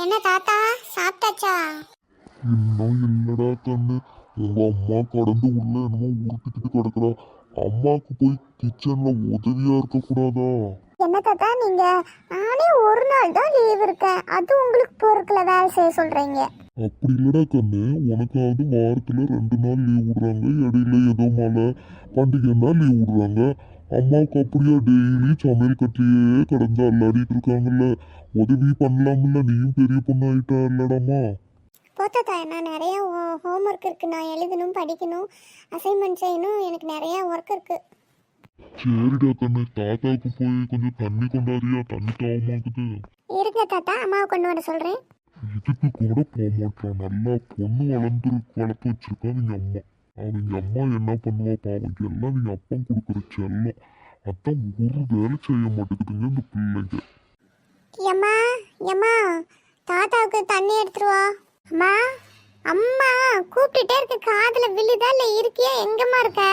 என்ன தாத்தா சாப்பிட்டாச்சா? இன்னும் இல்லடா கண்ணு. உங்க அம்மா கடந்து உள்ள என்னமோ உருட்டிக்கிட்டு கிடக்குறா. அம்மாக்கு போய் கிச்சன்ல உதவியா இருக்க கூடாதா? என்ன தாத்தா நீங்க? நானே ஒரு நாள் தான் லீவ் இருக்கேன், அது உங்களுக்கு பொறுக்கல வேலை செய்ய சொல்றீங்க. அப்படி இல்லடா கண்ணு, உனக்காவது வாரத்துல 2 நாள் லீவ் விடுறாங்க, இடையில ஏதோ மழை பண்டிகைன்னா லீவ் விடுறாங்க. அம்மாவுக்கு அப்படியா டெய்லி சமையல் கட்டிலேயே கடந்து அல்லாடிட்டு இருக்காங்கல்ல. உதவி பண்ணலாம்ல, நீயும் பெரிய பொண்ணு ஆயிட்டா இல்லடாமா. தாத்தா நான் நிறைய ஹோம்ஒர்க் இருக்கு, நான் எழுதணும், படிக்கணும், அசைன்மெண்ட் செய்யணும், எனக்கு நிறைய ஒர்க் இருக்கு. சரிடா கண்ணு, தாத்தாவுக்கு போய் கொஞ்சம் தண்ணி கொண்டாரியா, தண்ணி தாவமாக்குது. இருங்க தாத்தா, அம்மாவை கொண்டு வர சொல்றேன். இதுக்கு கூட போக மாட்டான். நல்லா பொண்ணு வளர்த்து வச்சிருக்கா நீங்க அம்மா. அவங்க அம்மா என்ன பண்ணுவா பாவம், எல்லாம் நீங்க அப்பா கொடுக்குற செல்லம். அதான் ஒரு வேலை செய்ய மாட்டேங்குதுங்க இந்த பிள்ளைங்க. அம்மா அம்மா, தாத்தாவுக்கு தண்ணி எடுத்துட்டு வா. அம்மா அம்மா கூப்பிட்டுட்டே இருக்க, காதுல விழுதா இல்ல இருக்கியா? எங்கம்மா இருக்க?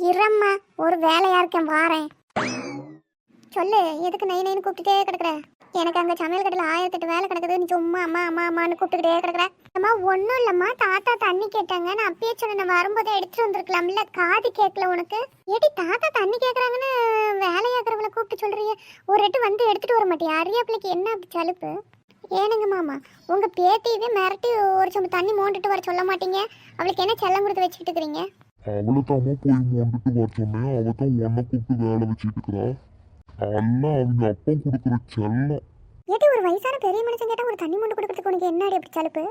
இரம்மா, ஒரு வேலையா இருக்கேன், வாரேன். சொல்லு, எதுக்கு நை நைன்னு கூப்பிட்டுட்டே கிடக்குற? எனக்கு அங்கே சமையல் கட்டில் 1008 வேலை கிடக்குது, நீ சும்மா அம்மா அம்மா அம்மான்னு கூப்பிட்டுக்கிட்டே கிடக்குற. அம்மா ஒன்றும் இல்லைம்மா, தாத்தா தண்ணி கேட்டாங்க, நான் அப்பயே சொன்னேன், நான் வரும்போதே எடுத்துட்டு வந்திருக்கலாம்ல, காது கேட்கல உனக்கு? ஏடி தாத்தா தண்ணி கேட்குறாங்கன்னு வேலையாக்குறவளை கூப்பிட்டு சொல்றிய, ஒரு எட்டு வந்து எடுத்துட்டு வர மாட்டியா? அரியாப்பிள்ளைக்கு என்ன அப்படி சலுப்பு? ஏனுங்க மாமா, உங்க பேத்தியவே மிரட்டி ஒரு சொம்பு தண்ணி மோண்டுட்டு வர சொல்ல மாட்டீங்க? அவளுக்கு என்ன செல்லம் கொடுத்து வச்சுக்கிட்டு இருக்கிறீங்க? அவளை தாமா போய் மொண்டுட்டு வர சொன்னேன், அவ தான் உன்னை கூப்பிட்டு வேலை வச்சுட்டு இருக்கிறா. எல்லாம் அவங்க அப்பா கொடுக்குற செல்லம். ஏடி ஒரு வயசான பெரிய மனுஷன் கேட்டா ஒரு தண்ணி மொண்டு கொடுக்கறதுக்கு உனக்கு என்னடி அப்படி சலுப்பு?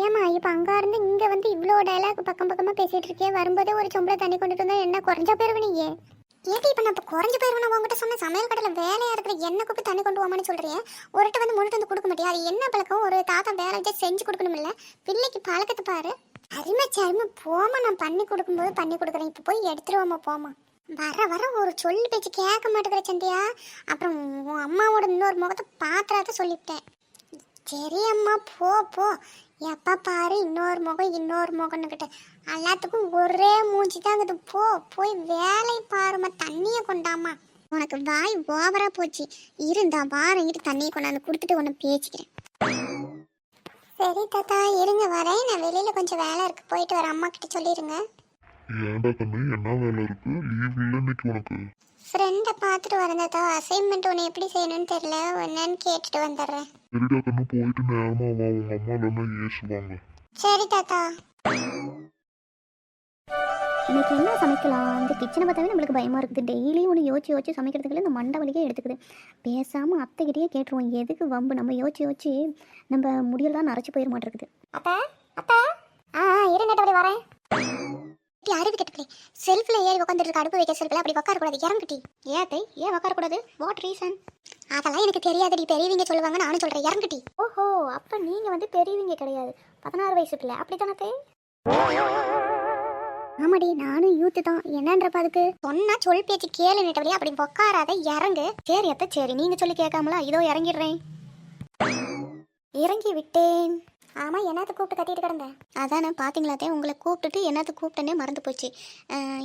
ஏமா இப்ப அங்க இருந்து இங்க வந்து இவ்வளோ டைலாக் பக்கம் பக்கமா பேசிட்டு இருக்கே, வரும்போதே ஒரு சொம்பளை தண்ணி கொண்டுட்டு வந்தா என்ன குறைஞ்சா போயிருவ நீங்க? ஏடி இப்ப நான் குறைஞ்சு போயிருவேன், உங்ககிட்ட சொன்ன சமையல் கடையில் வேலையா இருக்கிற என்ன கூப்பிட்டு தண்ணி கொண்டு வாமான்னு சொல்றேன். ஒருட்ட வந்து முன்னிட்டு வந்து கொடுக்க மாட்டியா? அது என்ன பழக்கம்? ஒரு தாத்தா வேலை வச்சு செஞ்சு கொடுக்கணும் இல்ல, பிள்ளைக்கு பழக்கத்தை பாரு. அருமை சரிமை போமா, நான் பண்ணி கொடுக்கும்போது பண்ணி கொடுக்குறேன், இப்போ போய் எடுத்துருவோமா போமா. வர வர ஒரு சொல்லு பேச்சு கேட்க மாட்டேங்கிற சந்தியா, அப்புறம் உன் அம்மாவோட இன்னொரு முகத்தை பாத்திராத சொல்லிவிட்டேன். சரி அம்மா போ போ, எப்போ பாரு இன்னொரு முகம்னுக்கிட்ட எல்லாத்துக்கும் ஒரே மூஞ்சி தாங்குது. போய் வேலை பாருமா, தண்ணியை கொண்டாமா. உனக்கு வாய் ஓவரா போச்சு, இருந்தா வாரம் இரு, தண்ணியை கொண்டாந்து கொடுத்துட்டு உன்னை பேசிக்கிறேன். சரி தாத்தா இருங்க வரேன், நான் வெளியில கொஞ்சம் வேலை இருக்கு, போயிட்டு வர, அம்மா கிட்ட சொல்லிடுங்க. ஏன்டா கண்ணு, என்ன வேலை இருக்கு? லீவ் இல்லை இன்னைக்கு உனக்கு? ஃப்ரெண்டை பார்த்துட்டு வரேன் தாத்தா, அசைன்மெண்ட் ஒன்று எப்படி செய்யணும்னு தெரியல, என்னன்னு கேட்டுட்டு வந்துடுறேன். சரிடா கண்ணு, போயிட்டு நேரமா வா, உங்க அம்மா இல்லைன்னா ஏசுவாங்க. சரி தாத்தா. இன்னைக்கு என்ன சமைக்கலாம்? இந்த கிச்சனை பார்த்தாவே நம்மளுக்கு பயமாக இருக்குது. டெய்லியும் ஒன்று யோசிச்சு சமைக்கிறதுக்குள்ள இந்த மண்டை வலிக்கே எடுத்துக்குது. பேசாமல் அத்தைக்கிட்டே கேட்டுருவோம், எதுக்கு வம்பு? நம்ம யோசிச்சு நம்ம முடியெல்லாம் நரைச்சி போயிட மாட்டேருக்குது. அத்தா அத்தா, இருங்கட்ட வரேன். அருவி கட்டுக்கலே, செல்ஃபில் ஏறி உட்காந்துட்டு இருக்க, அடுப்பு வைக்க செல்ஃபில் அப்படி உட்காரக்கூடாது, இறங்கிட்டி. ஏன் உட்காரக்கூடாது? What reason? அதெல்லாம் எனக்கு தெரியாதடி, பெரியவங்க சொல்லுவாங்க, நானும் சொல்கிறேன், இறங்கிட்டி. ஓஹோ, அப்போ நீங்கள் வந்து பெரியவங்க கிடையாது, 16 வயசு பிள்ளை, அப்படி தானே? ஆமாடி, நானும் யூத்து தான், என்னன்றப்ப அதுக்கு சொன்னா சொல் பேச்சு கேளு நெட்டவழியா, அப்படி உட்காராத, இறங்கு. சரி அத்தை, சரி, நீங்கள் சொல்லி கேட்காமலா, இதோ இறங்கிடுறேன். இறங்கி விட்டேன். ஆமாம், என்னத்தை கூப்பிட்டு கட்டிட்டு கிடந்தேன்? அதானே பார்த்தீங்களாத்தே, உங்களை கூப்பிட்டுட்டு என்னத்தை கூப்பிட்டேனே மறந்து போச்சு.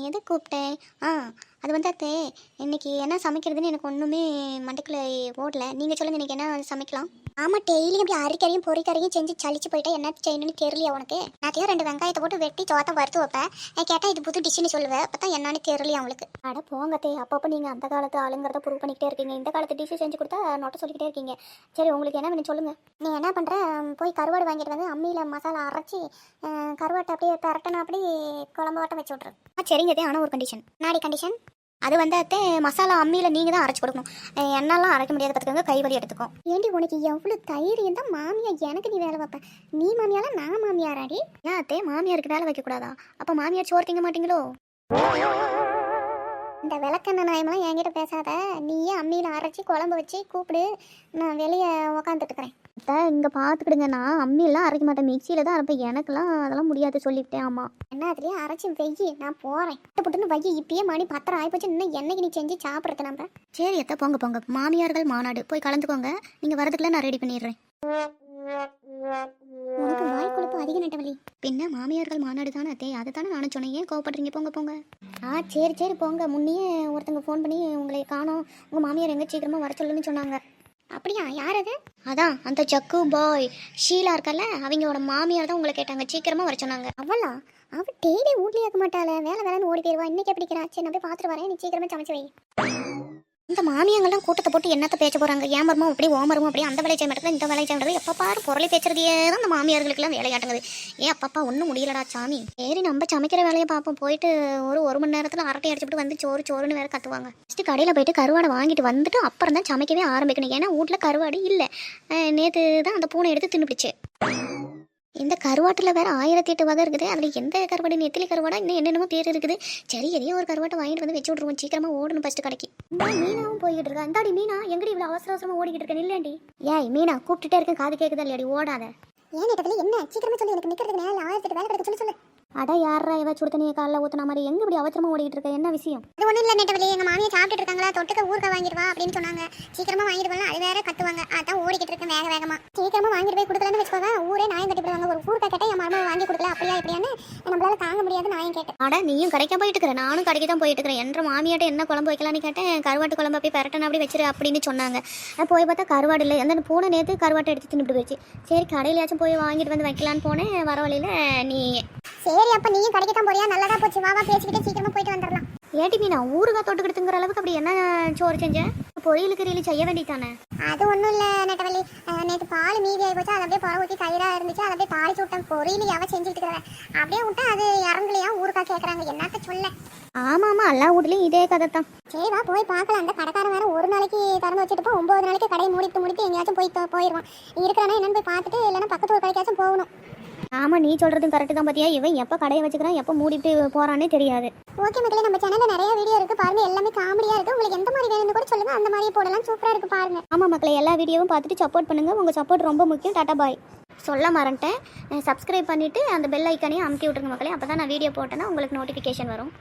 எது கூப்பிட்டேன்? அது வந்து அத்தே, இன்னைக்கு என்ன சமைக்கிறதுன்னு எனக்கு ஒன்றுமே மண்டைக்குள்ளே ஓடல. நீங்கள் சொல்லுங்கள், இன்றைக்கி என்ன சமைக்கலாம்? ஆமாம், டெய்லியும் அப்படி அரிக்கறியும் பொறிக்கறியும் செஞ்சு சளிச்சு போயிட்டா என்ன செய்யணும்னு தெரியலையா உனக்கு? நாத்தையும் 2 வெங்காயத்தை போட்டு வெட்டி சோத்தை வறுத்து வைப்பேன், கேட்டால் இது புது டிஷ்ஷுன்னு சொல்லுவேன், அப்போ தான் என்னன்னு தெரியலையா அவளுக்கு? அட போங்கத்தே, அப்பப்போ நீங்கள் அந்த காலத்து ஆளுங்கிறத ப்ரூவ் பண்ணிக்கிட்டே இருக்கீங்க, இந்த காலத்து டிஷ்ஷு செஞ்சு கொடுத்தா நோட்ட சொல்லிக்கிட்டே இருக்கீங்க. சரி, உங்களுக்கு என்ன வேணும் சொல்லுங்கள். நீ என்ன பண்ணுற, போய் கருவாடு வாங்கிட்டு வந்து அம்மியில் மசாலா அரைச்சி கருவாட்டை அப்படியே பரட்டணும், அப்படி குழம்பு வாட்டம் வச்சு விட்ரு. சரிங்கதே, ஆனால் ஒரு கண்டிஷன். நாடி கண்டிஷன்? அது வந்து அத்தே, மசாலா அம்மியில் நீங்கள் தான் அரைச்சி கொடுக்கணும், எண்ணெல்லாம் அரைக்க முடியாது பார்த்துக்கோங்க, கைவலி எடுத்துக்கும். ஏண்டி உனக்கு எவ்வளோ தைரியம் தான், மாமியா எனக்கு நீ வேலை வைப்பேன்? நீ மாமியால நான் மாமியாராடி? ஏன் அத்தே, மாமியாருக்கு வேலை வைக்கக்கூடாதா? அப்போ மாமியார் சோறு திங்க மாட்டீங்களோ? இந்த விளக்கெண்ண நாயமெல்லாம் என்கிட்ட பேசாத, நீயே அம்மியில் அரைச்சி குழம்பு வச்சு கூப்பிடு, நான் வெளியே உக்காந்துட்டு இருக்கிறேன். அத்தை இங்கே பார்த்துக்கிடுங்க, நான் அம்மியெல்லாம் அரைக்க மாட்டேன், மிக்சியில் தான் அரைப்பேன், எனக்கெல்லாம் அதெல்லாம் முடியாது சொல்லிவிட்டேன். ஆமாம், என்ன அதுலேயே அரைச்சி வெய்யி, நான் போகிறேன். புட்டுன்னு வையி, இப்பயே மணி 10 ஆகிப்போச்சு, இன்னும் என்னைக்கு நீ செஞ்சு சாப்பிட்றது நம்ம? சரி அத்தை, போங்க, மாமியார்கள் மாநாடு போய் கலந்துக்கோங்க, நீங்கள் வரதுக்குள்ள நான் ரெடி பண்ணிடுறேன். உனக்கு வாய் கொழுப்பு அதிக நெட்டவழி. பின்ன மாமியார்கள் மாநாடு தானே அத்தே, அதை தானே நானும் சொன்னேன், ஏன் கோவப்படுறீங்க? போங்க. சரி போங்க. முன்னையே ஒருத்தங்க ஃபோன் பண்ணி உங்களை காணோம், உங்கள் மாமியார் எங்கே சீக்கிரமாக வர சொல்லுன்னு சொன்னாங்க. அப்படியா? யார் அது? அதான் அந்த ஜக்கு பாய் ஷீலா இருக்கல்ல, அவங்களோட மாமியார் தான் உங்களை கேட்டாங்க, சீக்கிரமாக வர சொன்னாங்க. அவளா? அவ டெய்லி வீட்லயே இருக்க மாட்டாள, வேலை வேலைன்னு ஓடி போயிருவா. இன்னைக்கு எப்படி இருக்கிறா? சரி நான் போய் பார்த்துட்டு வரேன், நீ சீக்கிரமே சமைச்சு வை. இந்த மாமியங்கள்லாம் கூட்டத்தை போட்டு என்னத்த பேச போகிறாங்க? ஏமரமும் அப்படி ஓமரமும் அப்படி அந்த வேலையை செய்ய மாட்டேங்குது, இந்த வேலையை செய்ய மாட்டேங்குது. எப்போ பாரு பொருளை பேசுறதே தான் அந்த மாமியார்களுக்கெல்லாம் வேலையாட்டுங்குது. ஏன் அப்பப்பா ஒன்றும் முடியலடா சாமி. சரி நம்ம சமைக்கிற வேலையை பார்ப்போம். போயிட்டு ஒரு மணி நேரத்தில் அரட்டை அடிச்சுட்டு வந்து சோறுன்னு வேற கத்துவாங்க. ஃபஸ்ட்டு கடையில் போயிட்டு கருவாடை வாங்கிட்டு வந்துட்டு அப்புறம் தான் சமைக்கவே ஆரம்பிக்கணும். ஏன்னா வீட்டில் கருவாடு இல்லை. நேற்று தான் அந்த பூனை எடுத்து தின்னுபிடிச்சு. இந்த கருவாட்டில் வேறு 1008 வகை இருக்குது. அதில் எந்த கருவாடு, நெத்திலி கருவாடா, இன்னும் என்னென்னமோ பேர் இருக்குது. சரி எதையோ ஒரு கருவாட்டை வாங்கிட்டு வந்து வச்சு விட்ருவோம். சீக்கிரமாக ஓடணும் ஃபஸ்ட்டு கடைக்கு. மீனாவும் போய்கிட்டு இருக்கா. இந்தாடி மீனா, எங்கடி இவ்வளோ அவசரமாக ஓடிக்கிட்டு இருக்கேன் இல்லையாண்டி? ஏய் மீனா, கூப்பிட்டுட்டே இருக்கேன், காது கேட்குதா இல்லையாடி? ஓடாத. ஏன் நேரத்தில் என்ன? சீக்கிரமே சொல்லி, எனக்கு நிற்கிறதுக்கு நேரம் 1008 வேலை கிடக்கு. சொல்லு. அட யாரா இவ சுடு தண்ணியை காலைல ஊற்றின மாதிரி எங்கே இப்படி அவசரமாக ஓடிக்கிட்டு இருக்க? என்ன விஷயம்? அது ஒன்றும் இல்லை நெட்டவழி, எங்கள் மாமியை சாப்பிட்டுட்டு இருக்காங்களா, தொட்டுக்க ஊறுகாய் வாங்கிடுவா அப்படின்னு சொன்னாங்க. சீக்கிரமா வாங்கிட்டு போகலாம், அது வேற கத்துவாங்க. அதான் ஓடிக்கிட்டு இருக்கேன் வேகமா. சீக்கிரமா வாங்கிட்டு போய் கொடுக்கலன்னு வச்சுக்கோங்க, ஊரே நாயம் கட்டி போடுவாங்க. ஒரு ஊறுகாய் கேட்டால் என் மரமாக வாங்கி கொடுக்கல, அப்படியா இப்படியான்னு நம்மளால தாங்க முடியாது. நாயம் கேட்டேன். அட நீயும் கடைக்க போயிட்டு இருக்கிற, நானும் கடைக்கு தான் போயிட்டு இருக்கிறேன். என்ற மாமியாட்ட என்ன குழம்பு வைக்கலான்னு கேட்டேன். கருவாட்டு குழம்பு அப்படி பெரட்டன் அப்படி வச்சிரு அப்படின்னு சொன்னாங்க. போய் பார்த்தா கருவாடு இல்லை. அந்த பூனை நேற்று கருவாட்டை எடுத்து தின்னுட்டு போயிடுச்சு. சரி கடையிலையாச்சும் போய் வாங்கிட்டு வந்து வைக்கலான்னு போனேன். வர வழியில் நீ. சரி அப்ப நீயும் கடைக்கு தான் போறியா? நல்லதா போச்சு, வா பேசிக்கிட்டே சீக்கிரமா போயிட்டு வந்துடலாம். ஏட்டி மீனா, ஊறுகாய் தொட்டுக்கிட்டுங்கிற அளவுக்கு அப்படி என்ன சோறு செஞ்சேன்? பொரியலுக்கு ரீலி செய்ய வேண்டியதானே? அது ஒன்றும் இல்லை நெட்டவள்ளி, நேற்று பால் மீதி ஆகி போச்சு. அதை அப்படியே புற ஊற்றி தயிராக இருந்துச்சு, அதை அப்படியே தாளிச்சு விட்டேன். பொரியல் எவ செஞ்சுட்டு இருக்கிறேன் அப்படியே விட்டா அது இறங்கலையா, ஊறுகாய் கேட்குறாங்க. என்னத்த சொல்ல. ஆமாம் எல்லா வீட்லேயும் இதே கதை தான். சரி வா போய் பார்க்கலாம். அந்த கடைக்காரன் வேற ஒரு நாளைக்கு திறந்து வச்சுட்டு 9 நாளைக்கு கடையை முடித்து எங்கேயாச்சும் போயிடுவான். இருக்கிறானா என்னன்னு போய் பார்த்துட்டு, இல்லைன்னா பக்கத்து ஒரு கடைக்காச்சும் போகணும். ஆமாம் நீ சொல்கிறதும் கரெக்டு தான். பார்த்தியா, இவன் எப்போ கடையை வச்சுக்கிறான், எப்போ மூடிட்டு போகிறானே தெரியாது. ஓகே மக்களே, நம்ம சேனலில் நிறைய வீடியோ இருக்குது பாருங்க, எல்லாமே காமெடியாக இருக்குது. உங்களுக்கு எந்த மாதிரி வேணும்னு கூட சொல்லுங்கள், அந்த மாதிரி போடலாம். சூப்பராக இருக்குது பாருங்க. ஆமாம் மக்களே, எல்லா வீடியோவும் பார்த்துட்டு சப்போர்ட் பண்ணுங்கள். உங்கள் சப்போர்ட் ரொம்ப முக்கியம். டாட்டா பாய். சொல்ல மறந்துட்டேன், சப்ஸ்கிரைப் பண்ணிவிட்டு அந்த பெல் ஐக்கானையும் அமுத்தி விட்ருங்க மக்களே. அப்போ தான் நான் வீடியோ போட்டேன்னா உங்களுக்கு நோட்டிஃபிகேஷன் வரும்.